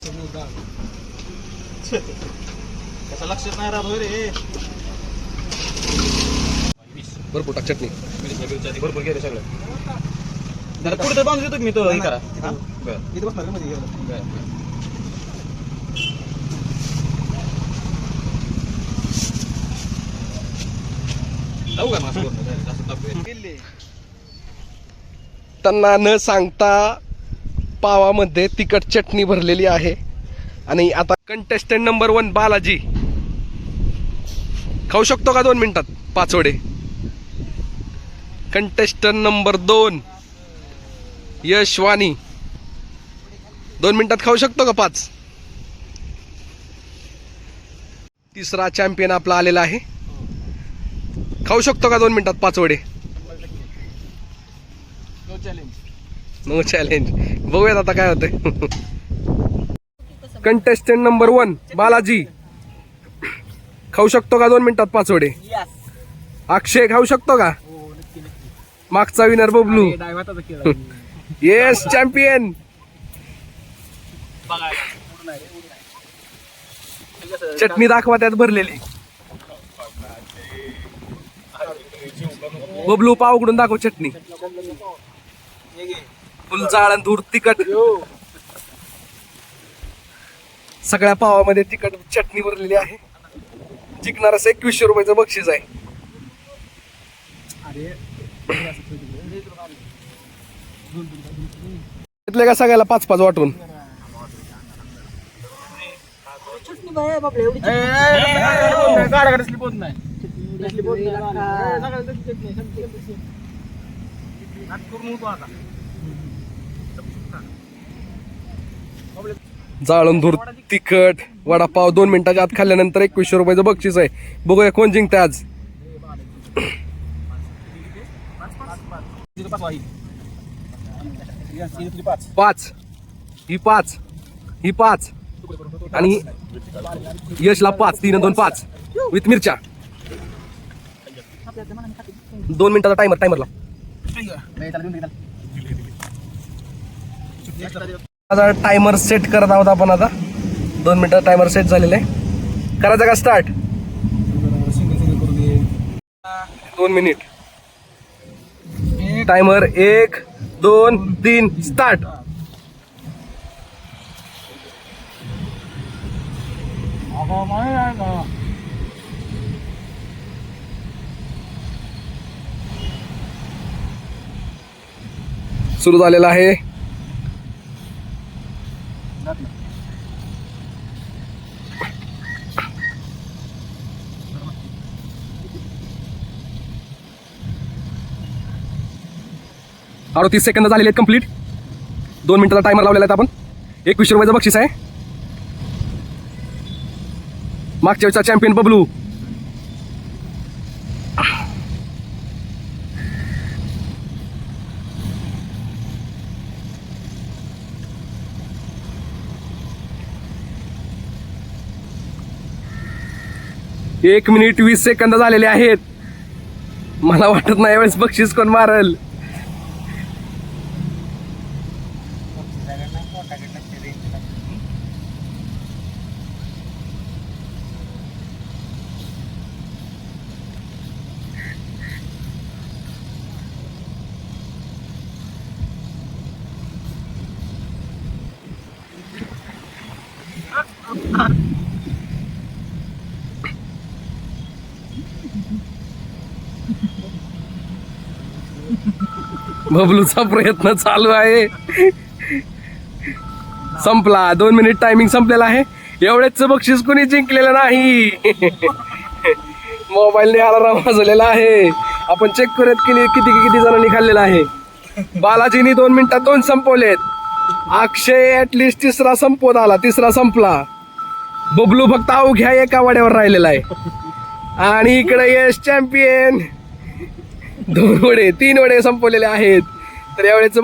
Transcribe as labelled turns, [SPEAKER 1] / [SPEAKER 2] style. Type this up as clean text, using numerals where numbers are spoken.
[SPEAKER 1] कसं लक्षात नाही राहत रे.
[SPEAKER 2] भरपूर टाक चटणी.
[SPEAKER 1] भरपूर गेले सगळं. जरा पुढे तर बांधून देतो मी तो हे करा.
[SPEAKER 2] इथे बसणार का मध्ये?
[SPEAKER 1] जाऊ का मास्क असं ताप
[SPEAKER 2] त्यांना न सांगता पावामध्ये तिखट चटणी भरलेली आहे. आणि आता कंटेस्टंट नंबर 1 बालाजी खाऊ शकतो का 2 मिनिटात 5 वडे? कंटेस्टंट नंबर 2 यशवानी 2 मिनिटात खाऊ शकतो का 5? तिसरा चॅम्पियन आपला आलेला आहे. खाऊ शकतो का 2 मिनिटात 5 वडे? No challenge. बघूयात आता काय होतंय. कंटेस्टंट नंबर 1 बालाजी खाऊ शकतो का 2 मिनिटात 5 वडे? अक्षय खाऊ शकतो का? मागचा विनर बबलू. Yes champion. चटणी दाखवा त्यात भरलेली. बबलू पाव उघडून दाखव चटणी. फुल जाळ आणि धूर तिखट. सगळ्या पावामध्ये तिखट चटणी भरलेली आहे. जिंकणार असं 2100 रुपयाचं बक्षीस आहे. घेतले का सगळ्याला 5-5 वाटून? जाळून धूर तिखट वडापाव 2 मिनिटाच्या आत खाल्ल्यानंतर 2100 रुपयाचं बक्षीस आहे. बघूया कोण जिंकते आज. 5 ही 5 ही 5 आणि यशला 5. 3 2 5 विथ मिरच्या. 2 मिनिटाचा टायमरला. टायमर सेट करत आहोत आपण आता. 2 मिनिटाचा टायमर सेट झालेला आहे. करायचा का स्टार्ट? 2 मिनिट. Timer 1 2 3 start. सुरू झालेला आहे. अरे 30 सेकंद झालेले आहेत कंप्लीट. 2 मिनिटाचा टायमर लावलेला आहे आपण. 2100 रुपयाचं बक्षीस आहे. मागच्या वेळचा चॅम्पियन बबलू. एक मिनिट 20 सेकंद झालेले आहेत. मला वाटत नाही यावेळेस बक्षीस कोण मारल. बबलूचा प्रयत्न चालू आहे. संपला. 2 मिनिट टायमिंग संपलेला आहे. एवढेच बक्षीस कोणी जिंकलेलं नाही. मोबाईलने अलार्म वाजवलेला आहे. आपण चेक करूयात की किती जणांनी खाल्लेला आहे. बालाजीनी 2 मिनिटात 2 संपवलेत. अक्षय ऍटलिस्ट तिसरा संपवत आला. तिसरा संपला. बबलू फक्त अवघ्या एका वड्यावर राहिलेला आहे. आणि इकडे यश चॅम्पियन 2 वडे 3 वडे संपवलेले आहेत. तर यावेळेच